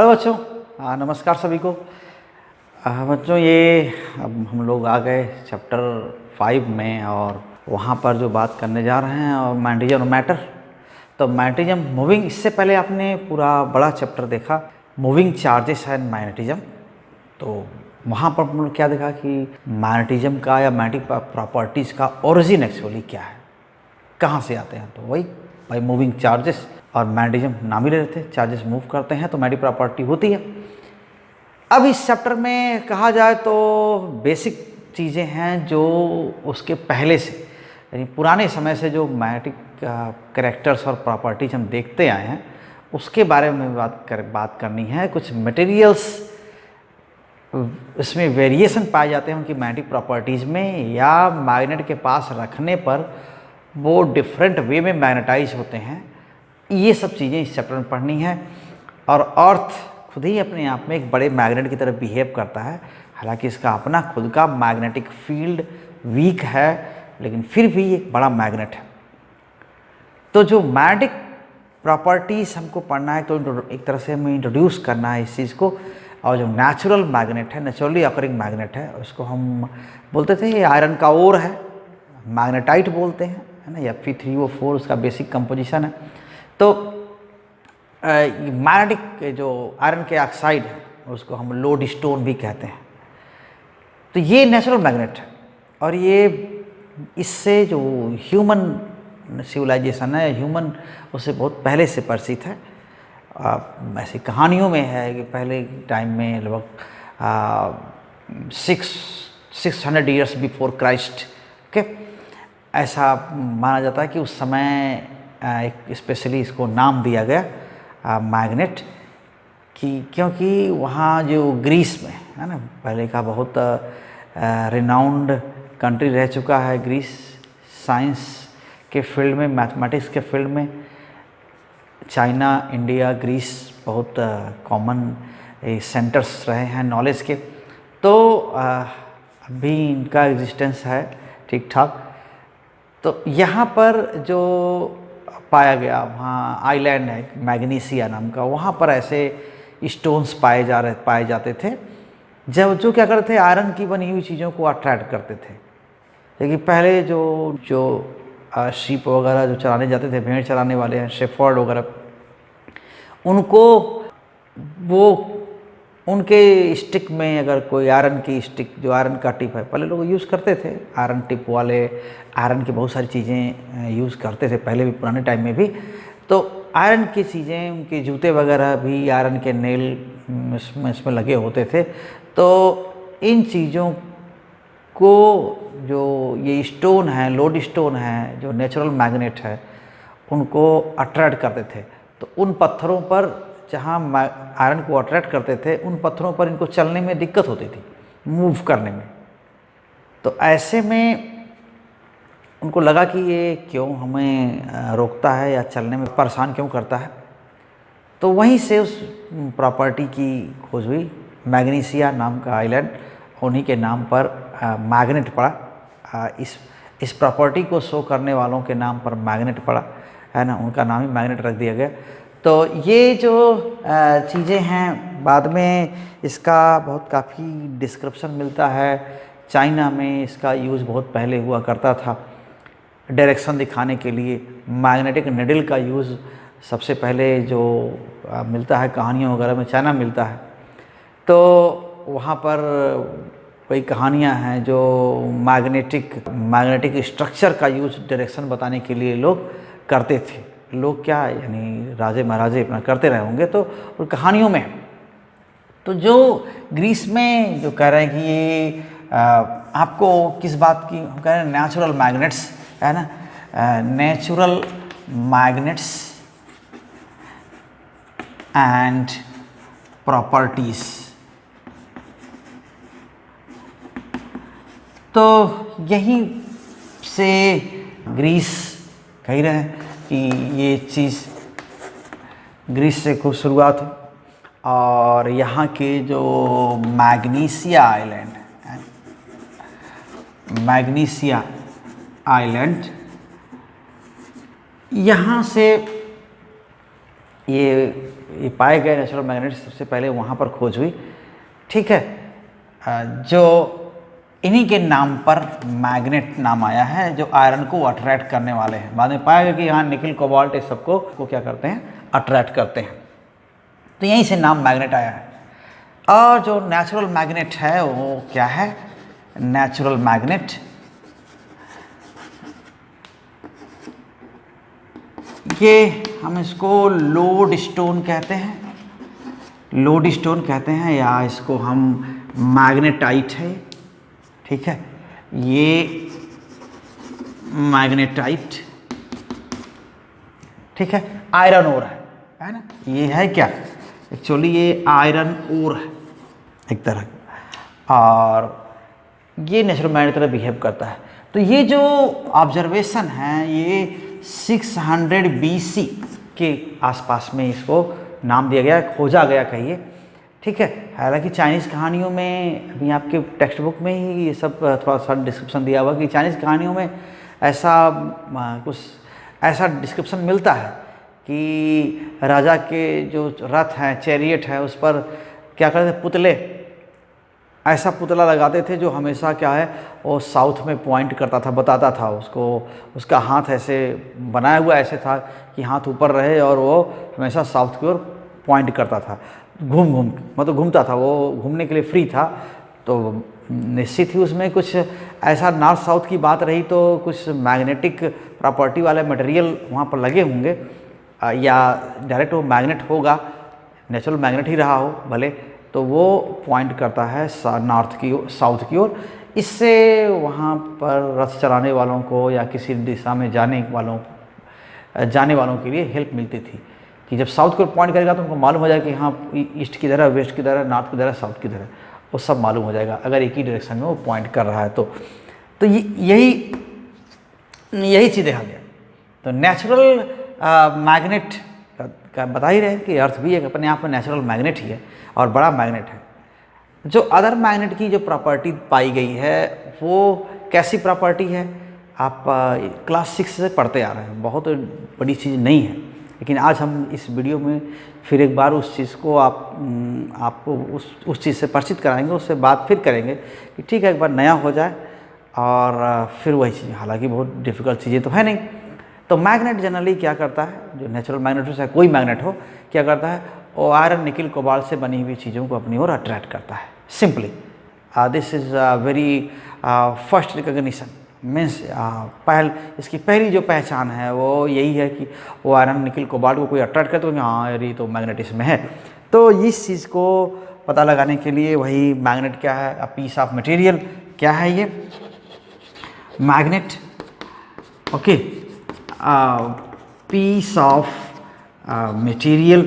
Hello बच्चों, नमस्कार सभी को। बच्चों ये अब हम लोग आ गए चैप्टर 5 में और वहाँ पर जो बात करने जा रहे हैं और मैग्नेटिज्म और मैटर। तो मैग्नेटिज्म मूविंग, इससे पहले आपने पूरा बड़ा चैप्टर देखा मूविंग चार्जेस एंड मैग्नेटिज्म। तो वहाँ पर हम लोग क्या देखा कि मैग्नेटिज्म का या मैग्नेटिक प्रॉपर्टीज़ का ओरिजिन एक्चुअली क्या है, कहाँ से आते हैं। तो वही भाई मूविंग चार्जेस और मैग्नेटिज्म नाम ही ले रहे थे, चार्जेस मूव करते हैं तो मैग्नेटिक प्रॉपर्टी होती है। अब इस चैप्टर में कहा जाए तो बेसिक चीज़ें हैं जो उसके पहले से यानी पुराने समय से जो मैग्नेटिक कैरेक्टर्स और प्रॉपर्टीज हम देखते आए हैं उसके बारे में बात करनी है। कुछ मटेरियल्स इसमें वेरिएशन पाए जाते हैं उनकी मैग्नेटिक प्रॉपर्टीज़ में, या मैग्नेट के पास रखने पर वो डिफरेंट वे में मैग्नेटाइज होते हैं। ये सब चीज़ें इस चैप्टर में पढ़नी है। और अर्थ खुद ही अपने आप में एक बड़े मैग्नेट की तरह बिहेव करता है, हालांकि इसका अपना खुद का मैग्नेटिक फील्ड वीक है, लेकिन फिर भी एक बड़ा मैग्नेट है। तो जो मैग्नेटिक प्रॉपर्टीज़ हमको पढ़ना है तो एक तरह से हमें इंट्रोड्यूस करना है इस चीज़ को। और जो नेचुरल मैग्नेट है, नेचुरली अकरिंग मैग्नेट है, उसको हम बोलते थे ये आयरन का ओर है, मैग्नेटाइट बोलते हैं, है ना, या Fe3O4 उसका बेसिक कंपोजिशन है। तो मैग्नेटिक जो आयरन के ऑक्साइड है उसको हम लोड स्टोन भी कहते हैं। तो ये नेचुरल मैग्नेट है और ये इससे जो ह्यूमन सिविलाइजेशन है, ह्यूमन उससे बहुत पहले से परिचित है। ऐसी कहानियों में है कि पहले टाइम में लगभग 600 ईयर्स बिफोर क्राइस्ट के ऐसा माना जाता है कि उस समय एक स्पेशली इसको नाम दिया गया मैग्नेट क्योंकि वहाँ जो ग्रीस में है ना, पहले का बहुत रिनाउंड कंट्री रह चुका है ग्रीस, साइंस के फील्ड में, मैथमेटिक्स के फील्ड में। चाइना, इंडिया, ग्रीस बहुत कॉमन सेंटर्स रहे हैं नॉलेज के। तो अभी इनका एग्जिस्टेंस है ठीक ठाक। तो यहाँ पर जो पाया गया, वहाँ आइलैंड है मैग्नीसिया नाम का, वहाँ पर ऐसे स्टोन्स पाए जाते थे जो क्या करते थे, आयरन की बनी हुई चीज़ों को अट्रैक्ट करते थे। लेकिन पहले जो शीप वगैरह जो चराने जाते थे, भेड़ चराने वाले हैं, शेफर्ड वगैरह, उनको वो उनके स्टिक में अगर कोई आयरन की स्टिक, जो आयरन का टिप है, पहले लोग यूज़ करते थे आयरन टिप वाले, आयरन की बहुत सारी चीज़ें यूज़ करते थे पहले भी, पुराने टाइम में भी। तो आयरन की चीज़ें, उनके जूते वगैरह भी आयरन के नेल इसमें लगे होते थे। तो इन चीज़ों को जो ये स्टोन है, लोड स्टोन है, जो नेचुरल मैग्नेट है, उनको अट्रैक्ट करते थे। तो उन पत्थरों पर जहाँ आयरन को अट्रैक्ट करते थे, उन पत्थरों पर इनको चलने में दिक्कत होती थी, मूव करने में। तो ऐसे में उनको लगा कि ये क्यों हमें रोकता है या चलने में परेशान क्यों करता है। तो वहीं से उस प्रॉपर्टी की खोज हुई, मैग्नीसिया नाम का आइलैंड, उन्हीं के नाम पर मैग्नेट पड़ा। इस प्रॉपर्टी को शो करने वालों के नाम पर मैग्नेट पड़ा, है ना, उनका नाम ही मैग्नेट रख दिया गया। तो ये जो चीज़ें हैं, बाद में इसका बहुत काफ़ी डिस्क्रिप्शन मिलता है। चाइना में इसका यूज़ बहुत पहले हुआ करता था डायरेक्शन दिखाने के लिए। मैग्नेटिक निडल का यूज़ सबसे पहले जो मिलता है कहानियों वगैरह में, चाइना मिलता है। तो वहाँ पर कई कहानियाँ हैं जो मैग्नेटिक स्ट्रक्चर का यूज़ डायरेक्शन बताने के लिए लोग करते थे। लोग क्या, यानी राजे महाराजे अपना करते रहे होंगे। तो उन कहानियों में तो जो ग्रीस में जो कह रहे हैं कि ये आपको किस बात की हम कह रहे हैं, नेचुरल मैग्नेट्स, है ना, नेचुरल मैग्नेट्स एंड प्रॉपर्टीज। तो यहीं से ग्रीस कह रहे हैं कि ये चीज़ ग्रीस से खूब शुरुआत हुई। और यहाँ के जो मैग्नीसिया आइलैंड है, मैग्नीसिया आइलैंड, यहाँ से ये ये पाए गए नेचुरल मैग्नेट सबसे पहले वहाँ पर खोज हुई, ठीक है, जो इन्हीं के नाम पर मैग्नेट नाम आया है, जो आयरन को अट्रैक्ट करने वाले हैं। बाद में पाया गया कि यहाँ निकल कोबाल्ट इस सबको क्या करते हैं, अट्रैक्ट करते हैं, तो यहीं से नाम मैग्नेट आया है। और जो नेचुरल मैग्नेट है वो क्या है, नेचुरल मैग्नेट ये हम इसको लोड स्टोन कहते हैं, लोड स्टोन कहते हैं, या इसको हम मैग्नेटाइट है, ठीक है, ये मैग्नेटाइट, ठीक है, आयरन ओर है ना, ये है क्या, एक्चुअली ये आयरन ओर है एक तरह का, और ये नेचुरल मैग्नेट तरह बिहेव करता है। तो ये जो ऑब्जर्वेशन है ये 600 BC के आसपास में इसको नाम दिया गया, खोजा गया कहिए, ठीक है। हालांकि चाइनीज़ कहानियों में, अभी आपके टेक्स्ट बुक में ही ये सब थोड़ा सा डिस्क्रिप्शन दिया हुआ कि चाइनीज़ कहानियों में ऐसा कुछ ऐसा डिस्क्रिप्शन मिलता है कि राजा के जो रथ हैं, चैरियट है, उस पर क्या करते थे, पुतले, ऐसा पुतला लगाते थे जो हमेशा क्या है वो साउथ में पॉइंट करता था, बताता था उसको, उसका हाथ ऐसे बनाया हुआ ऐसे था कि हाथ ऊपर रहे और वो हमेशा साउथ की ओर पॉइंट करता था, घूम मतलब घूमता था, वो घूमने के लिए फ्री था। तो निश्चित ही उसमें कुछ ऐसा नॉर्थ साउथ की बात रही तो कुछ मैग्नेटिक प्रॉपर्टी वाले मटेरियल वहाँ पर लगे होंगे, या डायरेक्ट वो मैग्नेट होगा, नेचुरल मैग्नेट ही रहा हो भले, तो वो पॉइंट करता है नॉर्थ की ओर, साउथ की ओर। इससे वहाँ पर रथ चलाने वालों को या किसी दिशा में जाने वालों के लिए हेल्प मिलती थी कि जब साउथ की ओर पॉइंट करेगा तो उनको मालूम हो जाएगा कि हाँ ईस्ट की तरह, वेस्ट की तरह, नॉर्थ की तरह, साउथ की तरह, वो सब मालूम हो जाएगा अगर एक ही डायरेक्शन में वो पॉइंट कर रहा है तो यही चीज़ देखा गया। तो नेचुरल मैग्नेट का बता ही रहे हैं कि अर्थ भी एक अपने आप में नेचुरल मैग्नेट ही है और बड़ा मैग्नेट है। जो अदर मैग्नेट की जो प्रॉपर्टी पाई गई है वो कैसी प्रॉपर्टी है, आप क्लास 6 से पढ़ते आ रहे हैं, बहुत बड़ी चीज़ नहीं है, लेकिन आज हम इस वीडियो में फिर एक बार उस चीज़ को आपको उस चीज़ से परिचित कराएंगे, उससे बात फिर करेंगे कि ठीक है एक बार नया हो जाए और फिर वही चीज़, हालांकि बहुत डिफ़िकल्ट चीज़ें तो है नहीं। तो मैग्नेट जनरली क्या करता है, जो नेचुरल मैग्नेट हो चाहे कोई मैग्नेट हो, क्या करता है वो आयरन निकल कोबाल्ट से बनी हुई चीज़ों को अपनी ओर अट्रैक्ट करता है। Simply this is very first recognition means इसकी पहली जो पहचान है वो यही है कि वो आयरन निकल कोबाल्ट को कोई अट्रैक्ट करता है तो हाँ यार ये तो मैग्नेटिज्म में है। तो इस चीज़ को पता लगाने के लिए वही मैग्नेट क्या है, अ पीस ऑफ मटेरियल क्या है ये magnet, okay, piece of material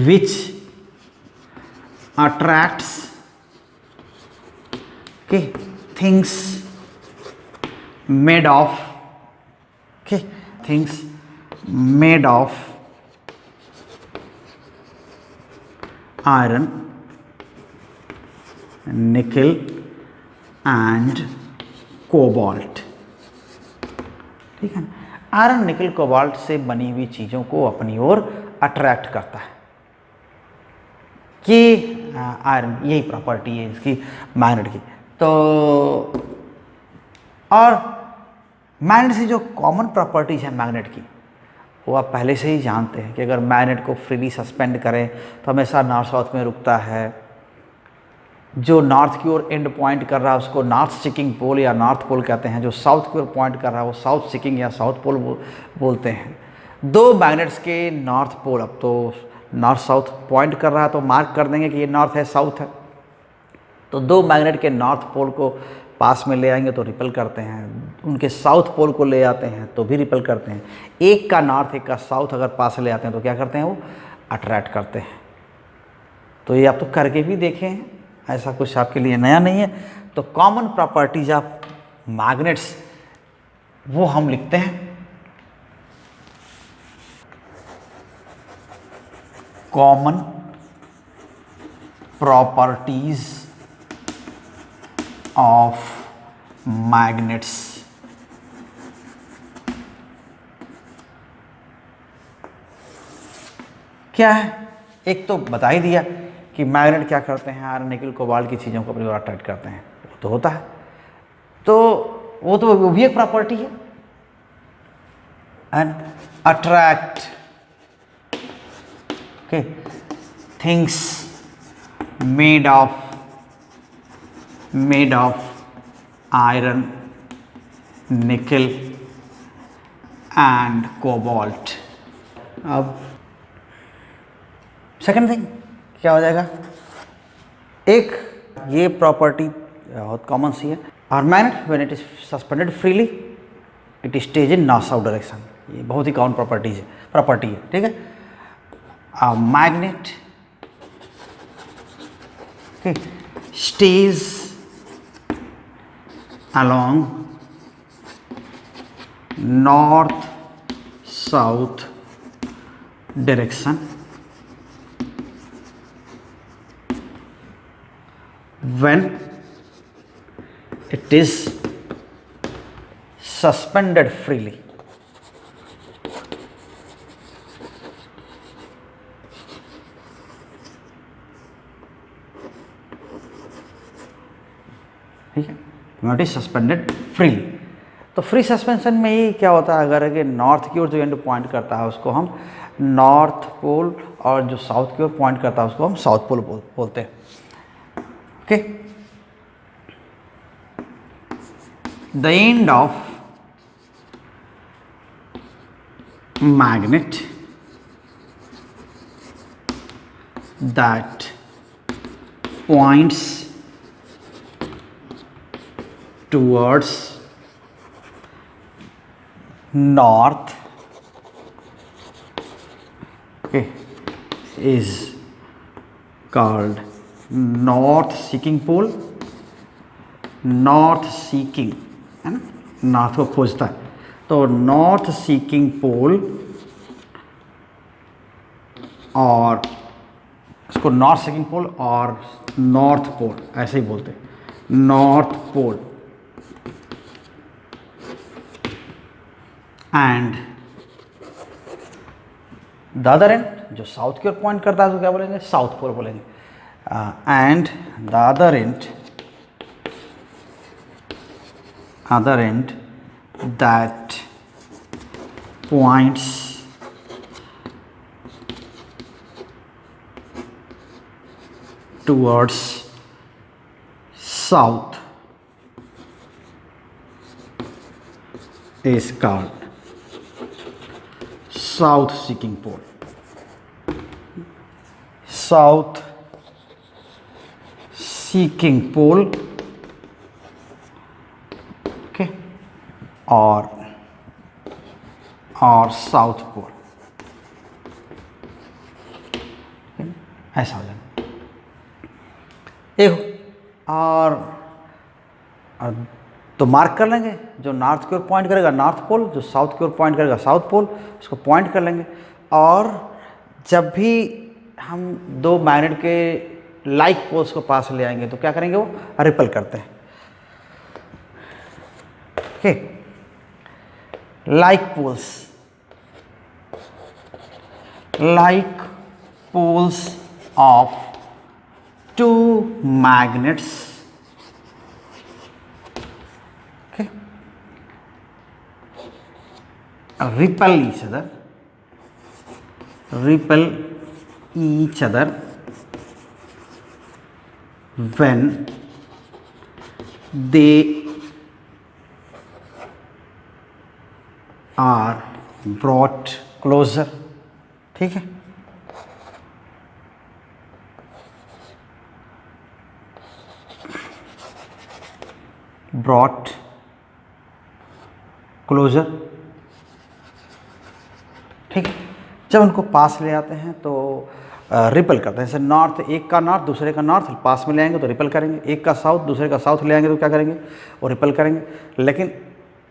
which attracts things made of iron, nickel and cobalt, ठीक है। आयरन निकल कोबाल्ट से बनी हुई चीज़ों को अपनी ओर अट्रैक्ट करता है कि आयरन, यही प्रॉपर्टी है इसकी मैग्नेट की। तो और मैग्नेट से जो कॉमन प्रॉपर्टीज है मैग्नेट की वो आप पहले से ही जानते हैं कि अगर मैग्नेट को फ्रीली सस्पेंड करें तो हमेशा नॉर्थ साउथ में रुकता है, जो नॉर्थ की ओर एंड पॉइंट कर रहा है उसको नॉर्थ सीकिंग पोल या नॉर्थ पोल कहते हैं, जो साउथ की ओर पॉइंट कर रहा है वो साउथ सीकिंग या साउथ पोल बोलते हैं। दो मैग्नेट्स के नॉर्थ पोल, अब तो नॉर्थ साउथ पॉइंट कर रहा है तो मार्क कर देंगे कि ये नॉर्थ है साउथ है, तो दो मैग्नेट के नॉर्थ पोल को पास में ले आएंगे तो रिपल करते हैं, उनके साउथ पोल को ले आते हैं तो भी रिपल करते हैं। एक का नॉर्थ एक का साउथ अगर पास ले आते हैं तो क्या करते हैं वो अट्रैक्ट करते हैं। तो ये आप तो करके भी देखें हैं, ऐसा कुछ आपके लिए नया नहीं है। तो कॉमन प्रॉपर्टीज ऑफ मैग्नेट्स वो हम लिखते हैं, कॉमन प्रॉपर्टीज ऑफ मैग्नेट्स। क्या है, एक तो बता ही दिया कि मैग्नेट क्या करते हैं, आयरन निकल कोबाल्ट की चीज़ों को अपनी ओर अट्रैक्ट करते हैं, वो तो होता है, तो वो भी एक प्रॉपर्टी है। And attract okay things made of iron निकल एंड कोबाल्ट। अब सेकंड थिंग क्या हो जाएगा, एक ये प्रॉपर्टी बहुत कॉमन सी है, और magnet when it is suspended freely it stage in north south direction, ये बहुत ही कॉमन प्रॉपर्टी है, ठीक है। Magnet stage along north south direction when it is suspended freely। ठीक है, नॉट इज सस्पेंडेड फ्रीली। तो फ्री सस्पेंशन में ही क्या होता है, अगर नॉर्थ की ओर जो एंड पॉइंट करता है उसको हम नॉर्थ पोल, और जो साउथ की ओर पॉइंट करता है उसको हम साउथ पोल बोलते हैं। Okay, the end of magnet that points towards north okay is called north seeking pole। North seeking है ना, नॉर्थ को खोजता है, तो नॉर्थ सीकिंग पोल, और इसको नॉर्थ सीकिंग पोल और नॉर्थ पोल ऐसे ही बोलते हैं, north pole. And the other end जो साउथ की ओर पॉइंट करता है तो क्या बोलेंगे, साउथ पोल बोलेंगे। And the other and that points towards south is called south seeking pole। south seeking pole okay, और साउथ पोल, ऐसा हो जाएगा। एक और तो मार्क कर लेंगे, जो नॉर्थ की ओर पॉइंट करेगा नॉर्थ पोल, जो साउथ की ओर पॉइंट करेगा साउथ पोल, उसको पॉइंट कर लेंगे। और जब भी हम दो मैग्नेट के लाइक पोल्स को पास ले आएंगे तो क्या करेंगे, वो रिपल करते हैं। Okay, like poles of two magnets okay repel each other when they are brought closer। ठीक है, brought closer, ठीक है। जब उनको पास ले आते हैं तो रिपल करते हैं, जैसे नॉर्थ, एक का नॉर्थ दूसरे का नॉर्थ पास में ले आएंगे तो रिपल करेंगे, एक का साउथ दूसरे का साउथ ले आएंगे तो क्या करेंगे, वो रिपल करेंगे। लेकिन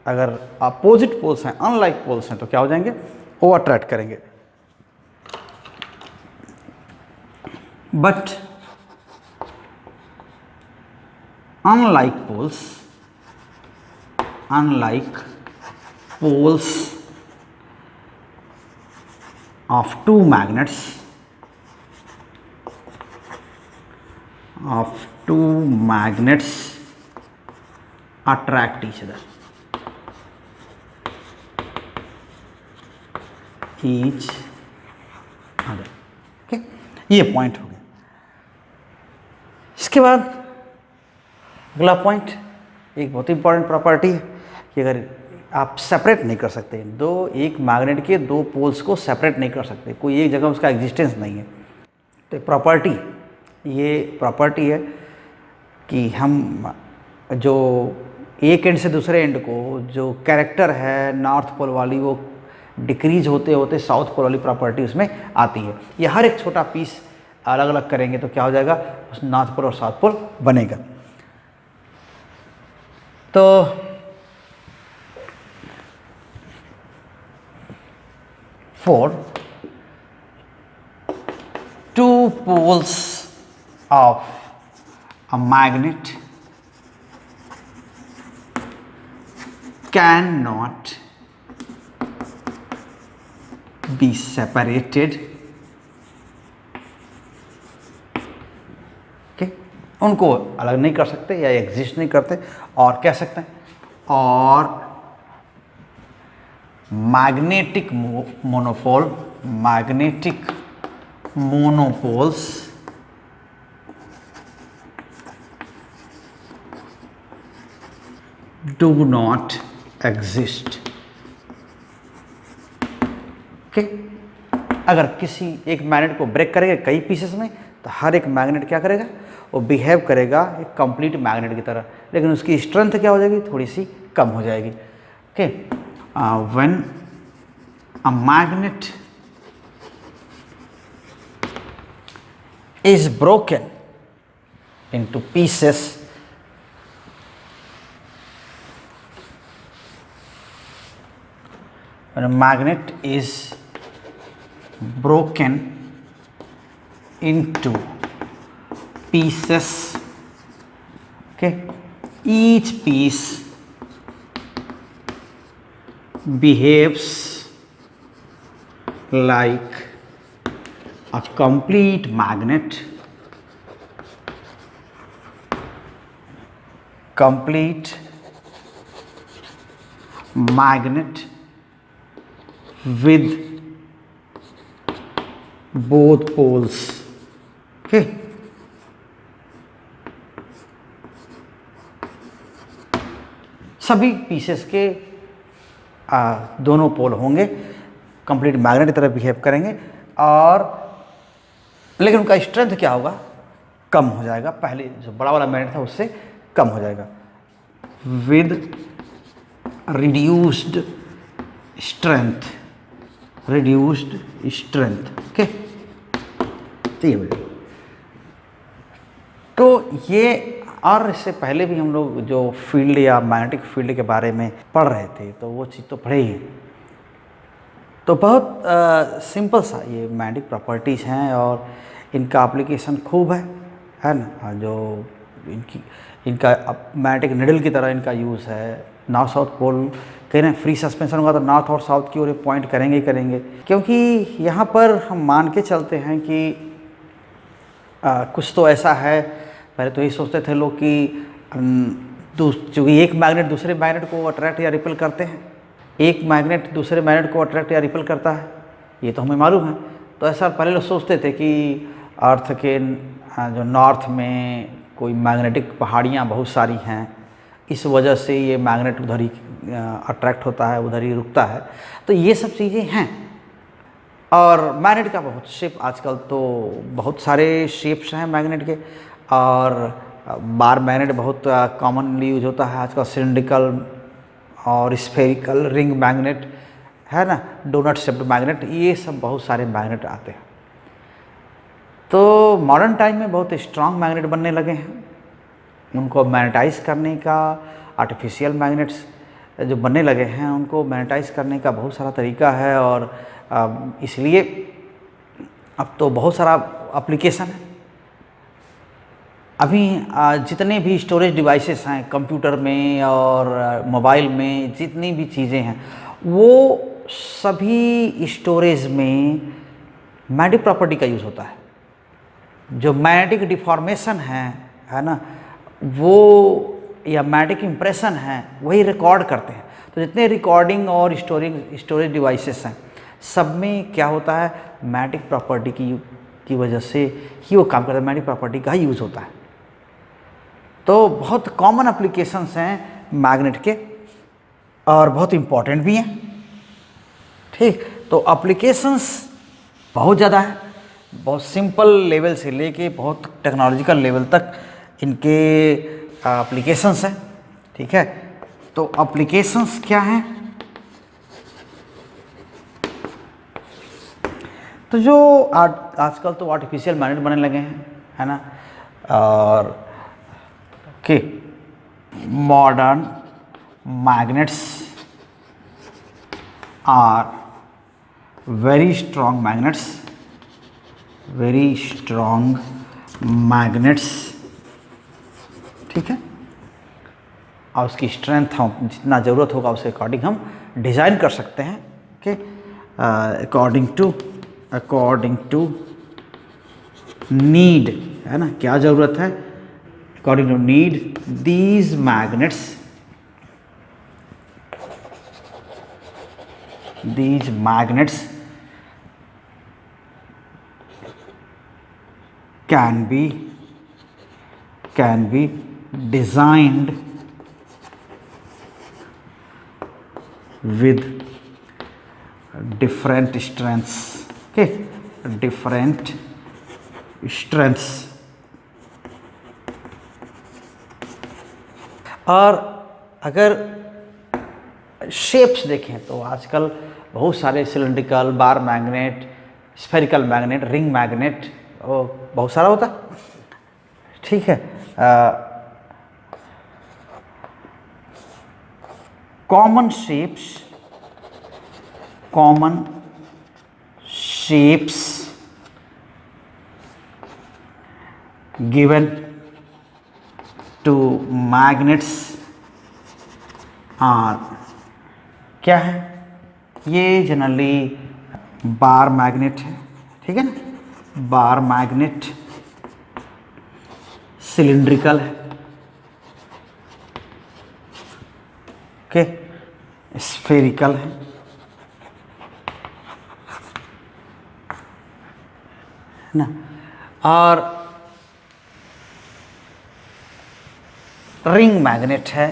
अगर अपोजिट पोल्स हैं, अनलाइक पोल्स हैं, तो क्या हो जाएंगे, वो अट्रैक्ट करेंगे। But unlike poles of two magnets of two magnets attract each other, each other. Okay, ये पॉइंट हो गया। इसके बाद अगला पॉइंट, एक बहुत इंपॉर्टेंट प्रॉपर्टी है कि अगर आप सेपरेट नहीं कर सकते, एक मैग्नेट के दो पोल्स को सेपरेट नहीं कर सकते, कोई एक जगह उसका एग्जिस्टेंस नहीं है, तो प्रॉपर्टी, ये प्रॉपर्टी है कि हम जो एक एंड से दूसरे एंड को जो कैरेक्टर है नॉर्थ पोल वाली, वो डिक्रीज होते होते साउथ पोल वाली प्रॉपर्टी उसमें आती है। ये हर एक छोटा पीस अलग अलग करेंगे तो क्या हो जाएगा, उस नॉर्थ पोल और साउथ पोल बनेगा। तो for two poles of a magnet cannot be separated, okay? उनको अलग नहीं कर सकते या एग्जिस्ट नहीं करते, और कह सकते हैं और magnetic monopoles do not exist, okay? अगर किसी एक मैग्नेट को ब्रेक करेंगे कई पीसेस में, तो हर एक मैग्नेट क्या करेगा, वो बिहेव करेगा एक कंप्लीट मैग्नेट की तरह, लेकिन उसकी स्ट्रेंथ क्या हो जाएगी, थोड़ी सी कम हो जाएगी। Okay, when a magnet is broken into pieces, when a magnet is broken into pieces, okay, each piece behaves like a complete magnet, with both poles, okay? सभी पीसेस के दोनों पोल होंगे, कंप्लीट मैग्नेट की तरह बिहेव करेंगे, और लेकिन उनका स्ट्रेंथ क्या होगा, कम हो जाएगा, पहले जो बड़ा वाला मैग्नेट था उससे कम हो जाएगा, विद रिड्यूस्ड स्ट्रेंथ, ओके? तो ये, और इससे पहले भी हम लोग जो फील्ड या मैग्नेटिक फील्ड के बारे में पढ़ रहे थे, तो वो चीज़ तो पढ़े ही, तो बहुत सिंपल सा ये मैग्नेटिक प्रॉपर्टीज़ हैं, और इनका एप्लीकेशन खूब है ना, जो इनका मैग्नेटिक निडल की तरह इनका यूज़ है। नॉर्थ साउथ पोल कह रहे हैं, फ्री सस्पेंशन होगा तो नॉर्थ और साउथ की ओर पॉइंट करेंगे ही करेंगे, क्योंकि यहाँ पर हम मान के चलते हैं कि कुछ तो ऐसा है, पहले तो यही सोचते थे लोग कि चूँकि एक मैग्नेट दूसरे मैग्नेट को अट्रैक्ट या रिपेल करते हैं, एक मैग्नेट दूसरे मैग्नेट को अट्रैक्ट या रिपेल करता है, ये तो हमें मालूम है। तो ऐसा पहले लोग सोचते थे कि अर्थ के जो नॉर्थ में कोई मैग्नेटिक पहाड़ियाँ बहुत सारी हैं, इस वजह से ये मैग्नेट उधर ही अट्रैक्ट होता है, उधर ही रुकता है। तो ये सब चीज़ें हैं, और मैग्नेट का बहुत शेप, आजकल तो बहुत सारे शेप्स हैं मैग्नेट के, और बार मैग्नेट बहुत कॉमनली यूज होता है आजकल, सिलिंड्रिकल और स्फेरिकल रिंग मैग्नेट है ना, डोनट शेप्ड मैग्नेट, ये सब बहुत सारे मैग्नेट आते हैं। तो मॉडर्न टाइम में बहुत स्ट्रांग मैग्नेट बनने लगे हैं, उनको मैग्नेटाइज करने का, आर्टिफिशियल मैग्नेट्स जो बनने लगे हैं उनको मैग्नेटाइज करने का बहुत सारा तरीका है, और इसलिए अब तो बहुत सारा एप्लीकेशन है। अभी जितने भी स्टोरेज डिवाइसेस हैं कंप्यूटर में और मोबाइल में, जितनी भी चीज़ें हैं, वो सभी स्टोरेज में मैग्नेटिक प्रॉपर्टी का यूज़ होता है। जो मैग्नेटिक डिफॉर्मेशन है ना, वो या मैग्नेटिक इम्प्रेशन है वही रिकॉर्ड करते हैं। तो जितने रिकॉर्डिंग और स्टोरेज डिवाइसेस हैं, सब में क्या होता है, मैग्नेटिक प्रॉपर्टी की वजह से ही वो काम करता है, मैग्नेटिक प्रॉपर्टी का ही यूज़ होता है। तो बहुत कॉमन एप्लीकेशंस हैं मैग्नेट के और बहुत इम्पॉर्टेंट भी हैं। ठीक, तो एप्लीकेशंस बहुत ज़्यादा है, बहुत सिंपल लेवल से लेके बहुत टेक्नोलॉजिकल लेवल तक इनके एप्लीकेशंस हैं। ठीक है, तो एप्लीकेशंस क्या हैं? तो जो आजकल तो आर्टिफिशियल मैग्नेट बनने लगे हैं, है ना, और के modern magnets are very strong magnets. ठीक है, और उसकी स्ट्रेंथ हम जितना ज़रूरत होगा उसके अकॉर्डिंग हम डिज़ाइन कर सकते हैं। ओके, अकॉर्डिंग टू नीड, है ना, क्या ज़रूरत है, according to need these magnets can be designed with different strengths. Okay, different strengths. और अगर शेप्स देखें तो आजकल बहुत सारे cylindrical, bar magnet, spherical magnet, ring magnet, बहुत सारा होता है। ठीक है, common shapes given to magnets are क्या है, ये जनरली बार मैग्नेट है। ठीक है ना, बार मैग्नेट सिलिंड्रिकल है। ओके, स्फेरिकल है ना, और रिंग मैग्नेट है।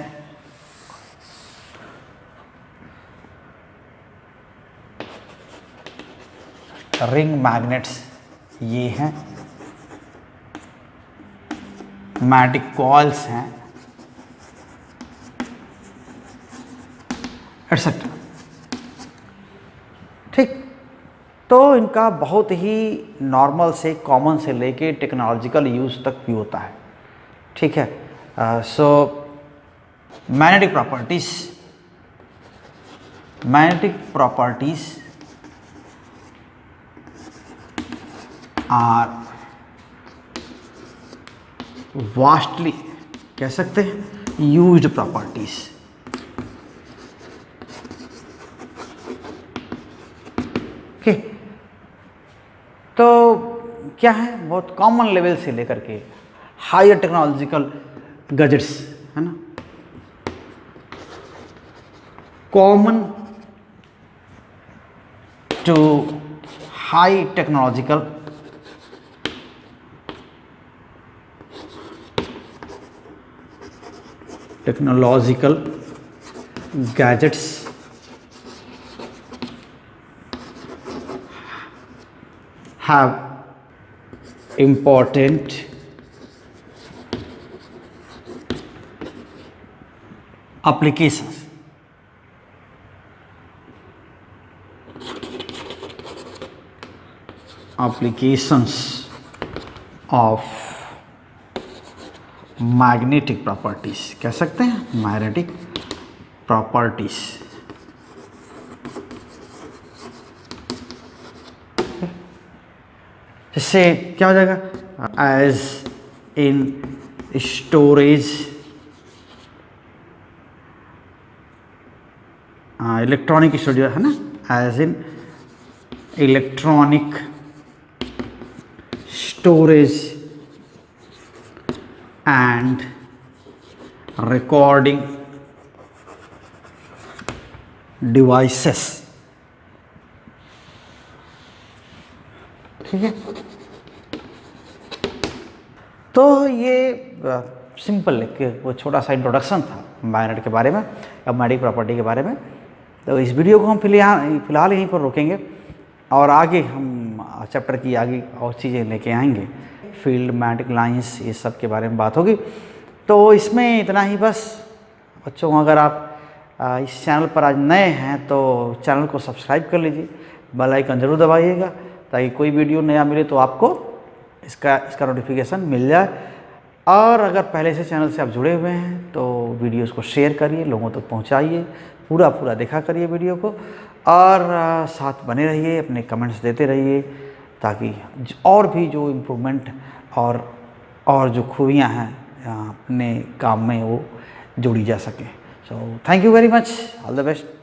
रिंग मैग्नेट्स ये हैं, मैग्नेटिक कॉइल्स हैं, एटसेट्रा। ठीक, तो इनका बहुत ही नॉर्मल से, कॉमन से लेके टेक्नोलॉजिकल यूज़ तक भी होता है। ठीक है, so magnetic properties are vastly, कह सकते हैं, यूज्ड प्रॉपर्टीज। ओके, तो क्या है, बहुत कॉमन लेवल से लेकर के हायर टेक्नोलॉजिकल गैजेट्स, है ना, common to high technological gadgets have important applications. Of magnetic properties, कह सकते हैं मैग्नेटिक प्रॉपर्टीज। इससे क्या हो जाएगा, as in storage, electronic storage, है ना, as in electronic storage and recording devices। ठीक है, तो ये सिंपल एक वो छोटा सा इंट्रोडक्शन था मैग्नेट के बारे में या मैग्नेटिक प्रॉपर्टी के बारे में। तो इस वीडियो को हम फिलहाल यहीं पर रोकेंगे और आगे हम चैप्टर की आगे और चीज़ें लेके आएंगे, फील्ड, मैग्नेटिक लाइंस, ये सब के बारे में बात होगी। तो इसमें इतना ही बस। बच्चों, अगर आप इस चैनल पर आज नए हैं तो चैनल को सब्सक्राइब कर लीजिए, बेल आइकन ज़रूर दबाइएगा ताकि कोई वीडियो नया मिले तो आपको इसका नोटिफिकेशन मिल जाए। और अगर पहले से चैनल से आप जुड़े हुए हैं तो वीडियोस को शेयर करिए, लोगों तक पहुंचाइए, पूरा देखा करिए वीडियो को, और साथ बने रहिए, अपने कमेंट्स देते रहिए ताकि और भी जो इम्प्रूवमेंट और जो खूबियां हैं अपने काम में वो जोड़ी जा सकें। So thank you very much, all the best.